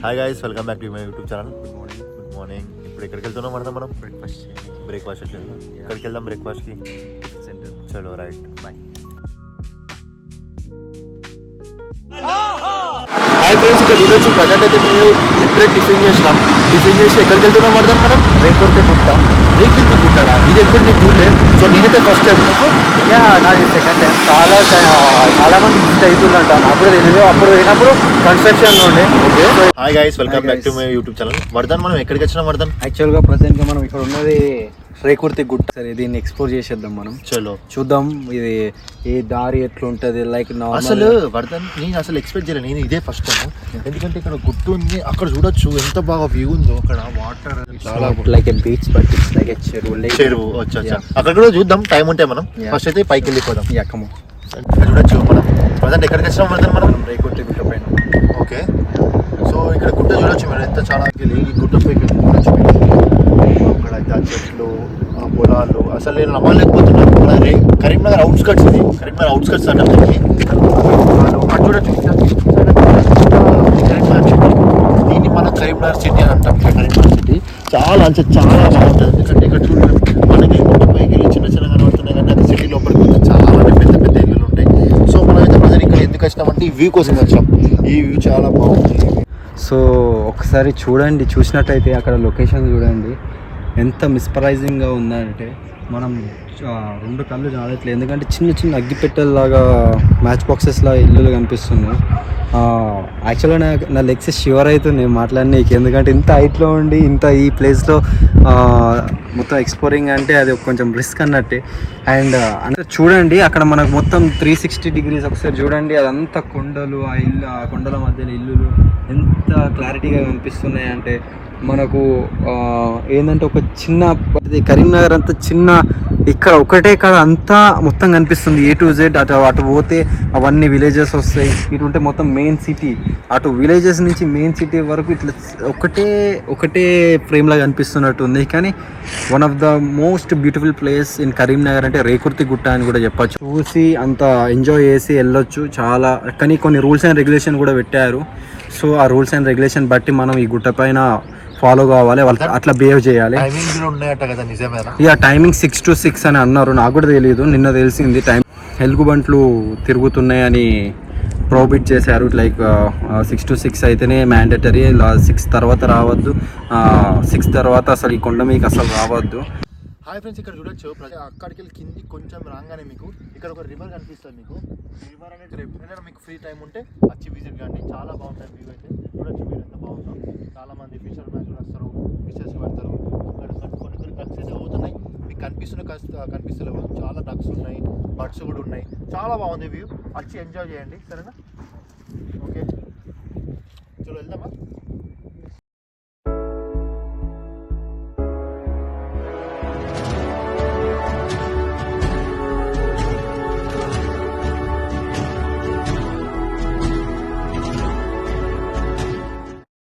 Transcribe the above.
Hi guys, welcome back to my YouTube channel. Good morning. ఇప్పుడు ఎక్కడికి వెళ్తున్నాం మనం బ్రేక్ఫాస్ట్ ఎక్కడికి వెళ్దాం బ్రేక్ఫాస్ట్కి? సెంటర్. చలో రైట్, బాయ్. హాయ్ ఫ్రెండ్స్, ఇక్కడ చూడొచ్చు ప్రజెంట్ అయితే మేము ఇప్పుడే టిఫిన్ చేసి ఎక్కడికి వెళ్తున్నాం మనం రేకొర్తి గుట్టడా. ఇది ఎప్పుడు నీకు చూడలేదు. సో నేనైతే ఫస్ట్ టైం నాది సెకండ్ టైం. చాలా మంది విజిట్ అవుతుందంట. నాకు కూడా తెలియదు. అప్పుడు పోయినప్పుడు కన్స్ట్రక్షన్లో ఉండే. Okay, hi guys, welcome back to my YouTube channel. Vardhan, మనం ఎక్కడికి వచ్చినాం వర్ధన్? యాక్చువల్గా ప్రజెంట్గా మనం ఇక్కడ ఉన్నది రేకుర్తి గుట్ట. సరే, దీన్ని ఎక్స్ప్లోర్ చేసేద్దాం మనం. చలో చూద్దాం ఇది ఈ దారి ఎట్లుంటుంది. లైక్ అసలు వర్ధన్, నేను అసలు ఎక్స్పెక్ట్ చేయలేదు. నేను ఇదే ఫస్ట్ టైం. ఎందుకంటే ఇక్కడ గుట్టు ఉంది, అక్కడ చూడొచ్చు ఎంత బాగా వ్యూ ఉందో. అక్కడ water like A beach, but it's like ఏ చెరువు. వచ్చా అక్కడ కూడా చూద్దాం, టైం ఉంటే మనం ఫస్ట్ అయితే పైకి వెళ్ళిపోదాం. ఎక్కము చూడొచ్చు మనం. వర్ధన్, ఎక్కడికి వచ్చినాం వర్ధన్? మనం రేకుర్తి గుట్ట పైన. ఓకే, సో ఇక్కడ గుట్ట చూడొచ్చు మీరు. ఎంత చాలా ఈ గుట్ట పైకి చూడొచ్చు మీరు. అక్కడ అయితే ఆ చెట్లు, ఆ పొలాలు, అసలు నేను నమ్మలేకపోతున్నాను. కరీంనగర్ అవుట్స్కట్స్, ఇది కరీంనగర్ అవుట్స్కట్స్ అంటే చూడొచ్చు. కరీంనగర్ సిటీ, దీన్ని మనం కరీంనగర్ సిటీ అని అంటాం. కరీంనగర్ సిటీ చాలా బాగుంటుంది. ఎందుకంటే ఇక్కడ చూడండి, మనకి గుట్ట పైకి వెళ్ళి చిన్న కనబడుతున్నాయి, కానీ అది సిటీ లోపలికి వస్తే చాలా పెద్ద ఇల్లులు ఉంటాయి. సో మనం అయితే ప్రజెంట్ ఇక్కడ ఎందుకు వచ్చినామంటే ఈ వ్యూ కోసం వచ్చాం. ఈ వ్యూ చాలా బాగుంటుంది. సో ఒకసారి చూడండి, చూసినట్టయితే అక్కడ లొకేషన్ చూడండి ఎంత మిస్ప్రైజింగ్గా ఉందంటే మనం రెండు కళ్ళు చాలట్లేదు. ఎందుకంటే చిన్న అగ్గిపెట్టెల్లాగా మ్యాచ్ బాక్సెస్లా ఇల్లులు కనిపిస్తున్నాయి. యాక్చువల్గా నా లెగ్స్ షివర్ అవుతుంది మాట్లాడినీకి. ఎందుకంటే ఇంత హైట్లో ఉండి ఇంత ఈ ప్లేస్లో మొత్తం ఎక్స్ప్లోరింగ్ అంటే అది కొంచెం రిస్క్ అన్నట్టే. అండ్ అంటే చూడండి, అక్కడ మనకు మొత్తం 360 degrees ఒకసారి చూడండి. అదంతా కొండలు, ఆ కొండల మధ్యలో ఇల్లులు ఎంత క్లారిటీగా కనిపిస్తున్నాయి అంటే మనకు ఏంటంటే ఒక చిన్న కరీంనగర్ అంతా చిన్న, ఇక్కడ ఒకటే కాడ అంతా మొత్తం కనిపిస్తుంది. A to Z. అటు పోతే అవన్నీ విలేజెస్ వస్తాయి. ఇటు ఉంటే మొత్తం మెయిన్ సిటీ. అటు విలేజెస్ నుంచి మెయిన్ సిటీ వరకు ఇట్లా ఒకటే ఫ్రేమ్లా కనిపిస్తున్నట్టు ఉంది. కానీ one of the most beautiful place in Karimnagar అంటే రేకుర్తి గుట్ట అని కూడా చెప్పచ్చు. చూసి అంత ఎంజాయ్ చేసి వెళ్ళొచ్చు చాలా. కానీ కొన్ని రూల్స్ అండ్ రెగ్యులేషన్ కూడా పెట్టారు. సో ఆ రూల్స్ అండ్ రెగ్యులేషన్ బట్టి మనం ఈ గుట్ట పైన ఫాలో కావాలి, వాళ్ళు అట్లా బిహేవ్ చేయాలి. ఇక టైమింగ్ 6 to 6 అని అన్నారు. నాకు కూడా తెలియదు, నిన్న తెలిసింది. ఎలుగుబంట్లు తిరుగుతున్నాయని ప్రోహిబిట్ చేశారు. లైక్ 6 to 6 అయితేనే మ్యాండేటరీ. 6 తర్వాత రావద్దు. 6 తర్వాత అసలు ఈ కొండ మీకు అసలు రావద్దు. హాయ్ ఫ్రెండ్స్, ఇక్కడ చూడొచ్చు. అక్కడికి వెళ్ళి కింది కొంచెం రాగానే మీకు ఇక్కడ ఒక రివర్ కనిపిస్తుంది. మీకు రివర్ అనేది ఎప్పుడైనా మీకు ఫ్రీ టైం ఉంటే వచ్చి విజిట్ కానీ. చాలా బాగుంటుంది వ్యూ అయితే. చూడొచ్చు మీరు ఎంత బాగుందో. చాలా మంది ఫిషర్ మ్యాన్ కూడా వస్తారు, ఫిషర్స్ పెడతారు. అక్కడ కొన్ని డక్స్ అయితే అవుతున్నాయి, మీకు కనిపిస్తలేవు. చాలా డక్స్ ఉన్నాయి, బర్డ్స్ కూడా ఉన్నాయి. చాలా బాగుంది వ్యూ. వచ్చి ఎంజాయ్ చేయండి, సరేనా? ఓకే, చలో వెళ్దామా?